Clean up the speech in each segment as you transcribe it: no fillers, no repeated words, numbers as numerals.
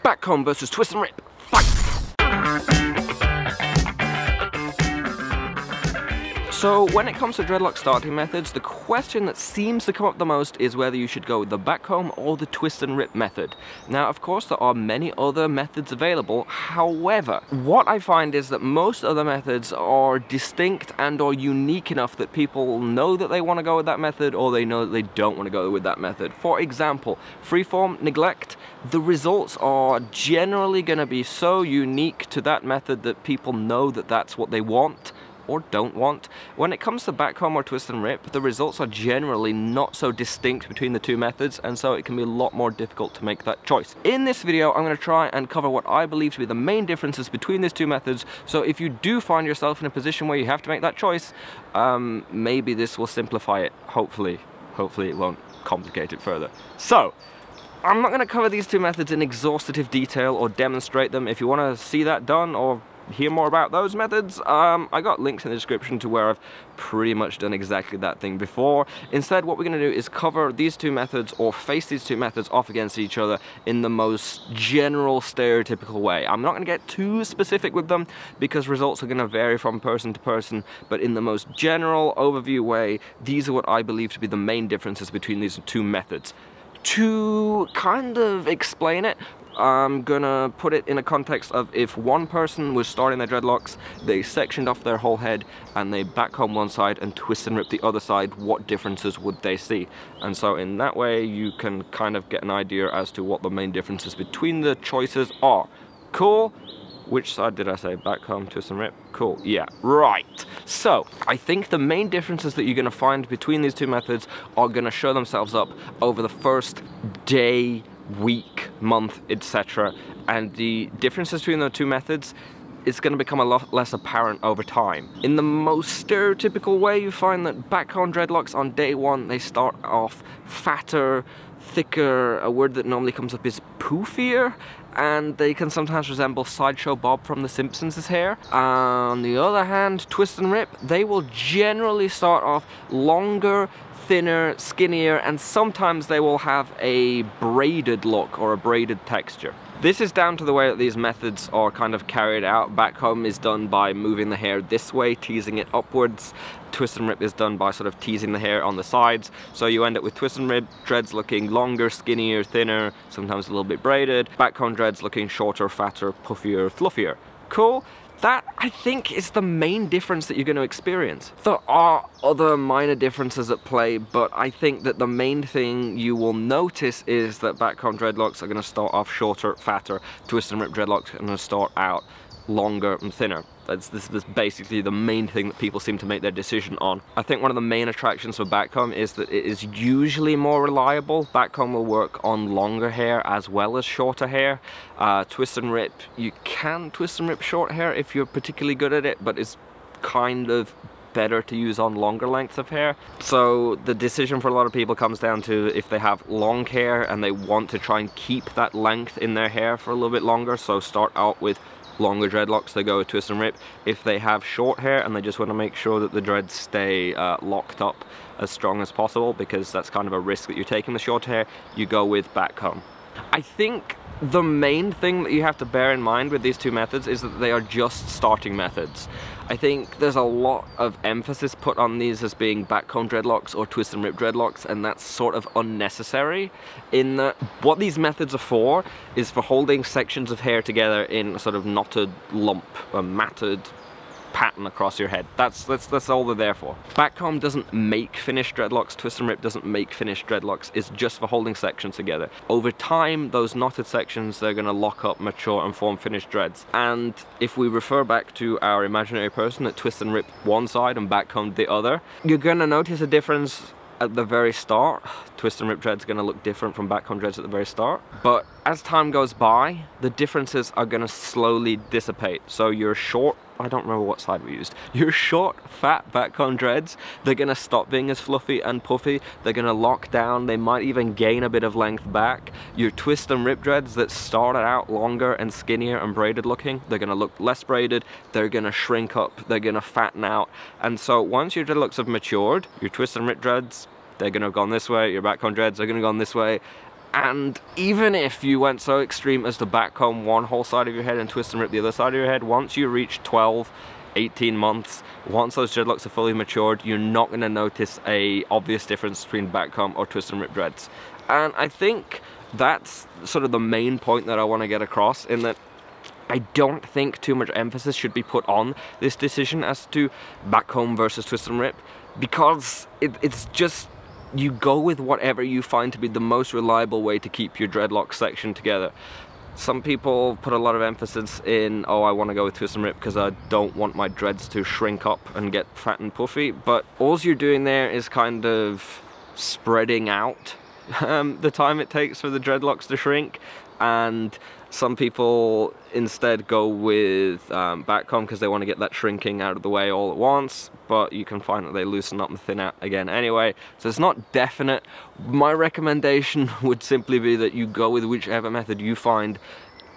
Backcomb versus twist and rip. Fight! So when it comes to dreadlock starting methods, the question that seems to come up the most is whether you should go with the backcomb or the twist and rip method. Now, of course, there are many other methods available. However, what I find is that most other methods are distinct and or unique enough that people know that they want to go with that method, or they know that they don't want to go with that method. For example, freeform neglect, the results are generally going to be so unique to that method that people know that that's what they want or don't want. When it comes to backcomb or twist and rip, the results are generally not so distinct between the two methods, and so it can be a lot more difficult to make that choice. In this video, I'm going to try and cover what I believe to be the main differences between these two methods, so if you do find yourself in a position where you have to make that choice, maybe this will simplify it. Hopefully it won't complicate it further. So, I'm not going to cover these two methods in exhaustive detail or demonstrate them. If you want to see that done or hear more about those methods, I got links in the description to where I've pretty much done exactly that thing before. Instead, what we're going to do is cover these two methods or face these two methods off against each other in the most general, stereotypical way. I'm not going to get too specific with them because results are going to vary from person to person, but in the most general overview way, these are what I believe to be the main differences between these two methods. To kind of explain it, I'm gonna put it in a context of if one person was starting their dreadlocks, they sectioned off their whole head and they backcomb one side and twist and rip the other side, what differences would they see? And so in that way you can kind of get an idea as to what the main differences between the choices are. Cool? Which side did I say? Backcomb, twist and rip? Cool, yeah, right. So, I think the main differences that you're gonna find between these two methods are gonna show themselves up over the first day, week, month, etc. And the differences between the two methods is going to become a lot less apparent over time. In the most stereotypical way, you find that backcomb dreadlocks on day one, they start off fatter, thicker, a word that normally comes up is poofier, and they can sometimes resemble Sideshow Bob from The Simpsons' hair. On the other hand, twist and rip, they will generally start off longer, thinner, skinnier, and sometimes they will have a braided look or a braided texture. This is down to the way that these methods are kind of carried out. Backcomb is done by moving the hair this way, teasing it upwards. Twist and rip is done by sort of teasing the hair on the sides. So you end up with twist and rip dreads looking longer, skinnier, thinner, sometimes a little bit braided. Backcomb dreads looking shorter, fatter, puffier, fluffier. Cool? That, I think, is the main difference that you're going to experience. There are other minor differences at play, but I think that the main thing you will notice is that backcomb dreadlocks are going to start off shorter, fatter. Twist and rip dreadlocks are going to start out longer and thinner. This is basically the main thing that people seem to make their decision on. I think one of the main attractions for backcomb is that it is usually more reliable. Backcomb will work on longer hair as well as shorter hair. Twist and rip, you can twist and rip short hair if you're particularly good at it, but it's kind of better to use on longer lengths of hair. So the decision for a lot of people comes down to if they have long hair and they want to try and keep that length in their hair for a little bit longer, so start out with longer dreadlocks, they go with twist and rip. If they have short hair and they just want to make sure that the dreads stay locked up as strong as possible, because that's kind of a risk that you're taking with short hair, you go with backcomb. I think the main thing that you have to bear in mind with these two methods is that they are just starting methods. I think there's a lot of emphasis put on these as being backcomb dreadlocks or twist and rip dreadlocks, and that's sort of unnecessary, in that what these methods are for is for holding sections of hair together in a sort of knotted lump, a matted pattern across your head. That's all they're there for. Backcomb doesn't make finished dreadlocks, twist and rip doesn't make finished dreadlocks, it's just for holding sections together. Over time, those knotted sections, they're gonna lock up, mature, and form finished dreads. And if we refer back to our imaginary person that twist and rip one side and backcombed the other, you're gonna notice a difference at the very start. Twist and rip dreads are going to look different from backcomb dreads at the very start, but as time goes by, the differences are going to slowly dissipate. So your short, I don't remember what side we used, your short, fat backcomb dreads, they're going to stop being as fluffy and puffy, they're going to lock down, they might even gain a bit of length back. Your twist and rip dreads that started out longer and skinnier and braided looking, they're going to look less braided, they're going to shrink up, they're going to fatten out. And so once your dreadlocks have matured, your twist and rip dreads, they're going to have gone this way, your backcomb dreads are going to have gone this way, And even if you went so extreme as to backcomb one whole side of your head and twist and rip the other side of your head, once you reach 12, 18 months, once those dreadlocks are fully matured, you're not going to notice a obvious difference between backcomb or twist and rip dreads. And I think that's sort of the main point that I want to get across, in that I don't think too much emphasis should be put on this decision as to backcomb versus twist and rip, because it's just, you go with whatever you find to be the most reliable way to keep your dreadlock section together. Some people put a lot of emphasis in, oh, I want to go with twist and rip because I don't want my dreads to shrink up and get fat and puffy, but all you're doing there is kind of spreading out the time it takes for the dreadlocks to shrink. And some people instead go with backcomb because they want to get that shrinking out of the way all at once, but you can find that they loosen up and thin out again anyway, so it's not definite. My recommendation would simply be that you go with whichever method you find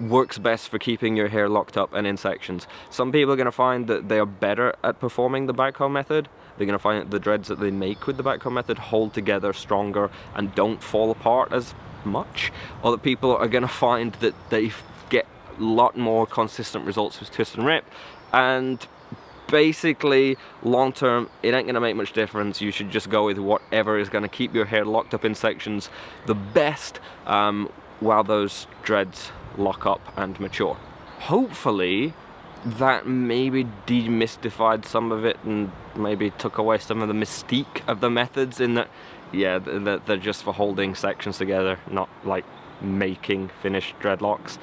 works best for keeping your hair locked up and in sections. Some people are going to find that they are better at performing the backcomb method. They're going to find that the dreads that they make with the backcomb method hold together stronger and don't fall apart as much. Other people are going to find that they get a lot more consistent results with twist and rip, and basically long term it ain't going to make much difference. You should just go with whatever is going to keep your hair locked up in sections the best while those dreads lock up and mature. Hopefully that maybe demystified some of it and maybe took away some of the mystique of the methods, in that, yeah, they're just for holding sections together, not like making finished dreadlocks.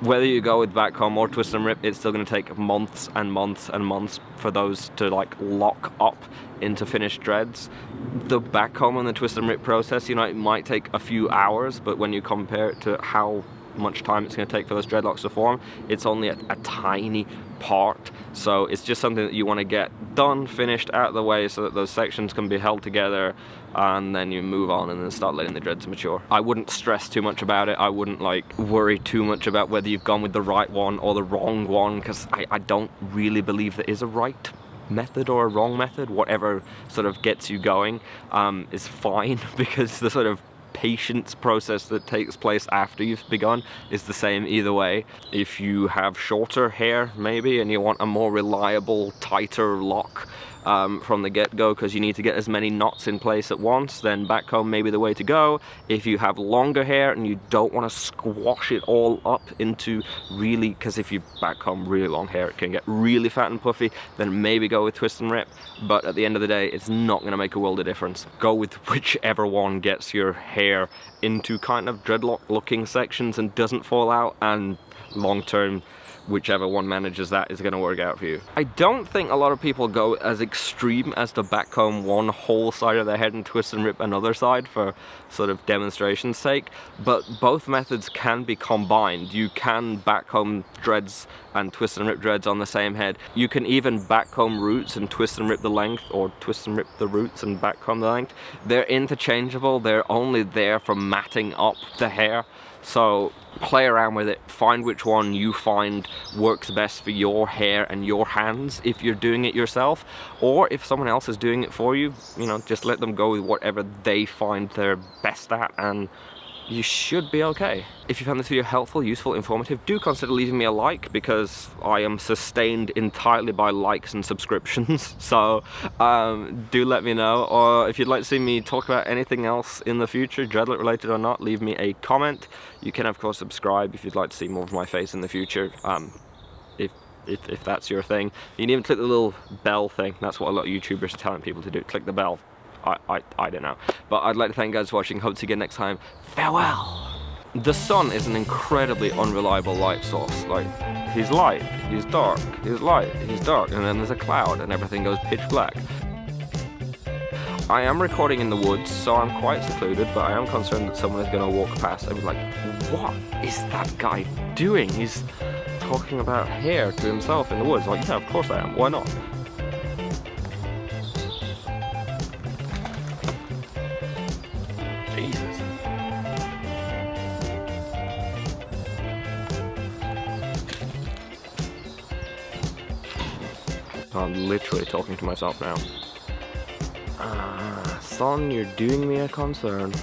Whether you go with backcomb or twist and rip, it's still going to take months and months and months for those to like lock up into finished dreads. The backcomb and the twist and rip process, you know, it might take a few hours, but when you compare it to how much time it's going to take for those dreadlocks to form, it's only a tiny part. So it's just something that you want to get done, finished, out of the way, so that those sections can be held together, and then you move on and then start letting the dreads mature. I wouldn't stress too much about it. I wouldn't like worry too much about whether you've gone with the right one or the wrong one, because I don't really believe there is a right method or a wrong method. Whatever sort of gets you going is fine, because the sort of patience process that takes place after you've begun is the same either way. If you have shorter hair maybe and you want a more reliable, tighter lock from the get-go because you need to get as many knots in place at once, then backcomb may be the way to go. If you have longer hair and you don't want to squash it all up into really, because if you backcomb really long hair it can get really fat and puffy, then maybe go with twist and rip. But at the end of the day, it's not going to make a world of difference. Go with whichever one gets your hair into kind of dreadlock looking sections and doesn't fall out, and long term whichever one manages that is going to work out for you. I don't think a lot of people go as extreme as to backcomb one whole side of their head and twist and rip another side for sort of demonstration's sake, but both methods can be combined. You can backcomb dreads and twist and rip dreads on the same head. You can even backcomb roots and twist and rip the length, or twist and rip the roots and backcomb the length. They're interchangeable. They're only there for matting up the hair. So play around with it, find which one you find works best for your hair and your hands if you're doing it yourself, or if someone else is doing it for you, you know, just let them go with whatever they find they're best at, and you should be okay. If you found this video helpful, useful, informative, do consider leaving me a like, because I am sustained entirely by likes and subscriptions. So do let me know. Or if you'd like to see me talk about anything else in the future, dreadlock related or not, leave me a comment. You can of course subscribe if you'd like to see more of my face in the future, if that's your thing. You can even click the little bell thing. That's what a lot of YouTubers are telling people to do. Click the bell. I don't know. But I'd like to thank you guys for watching. Hope to see you again next time. Farewell! The sun is an incredibly unreliable light source. Like, he's light, he's dark, he's light, he's dark, and then there's a cloud and everything goes pitch black. I am recording in the woods, so I'm quite secluded, but I am concerned that someone is going to walk past and be like, what is that guy doing? He's talking about hair to himself in the woods. Like, yeah, of course I am. Why not? Jesus. I'm literally talking to myself now. Son, you're doing me a concern.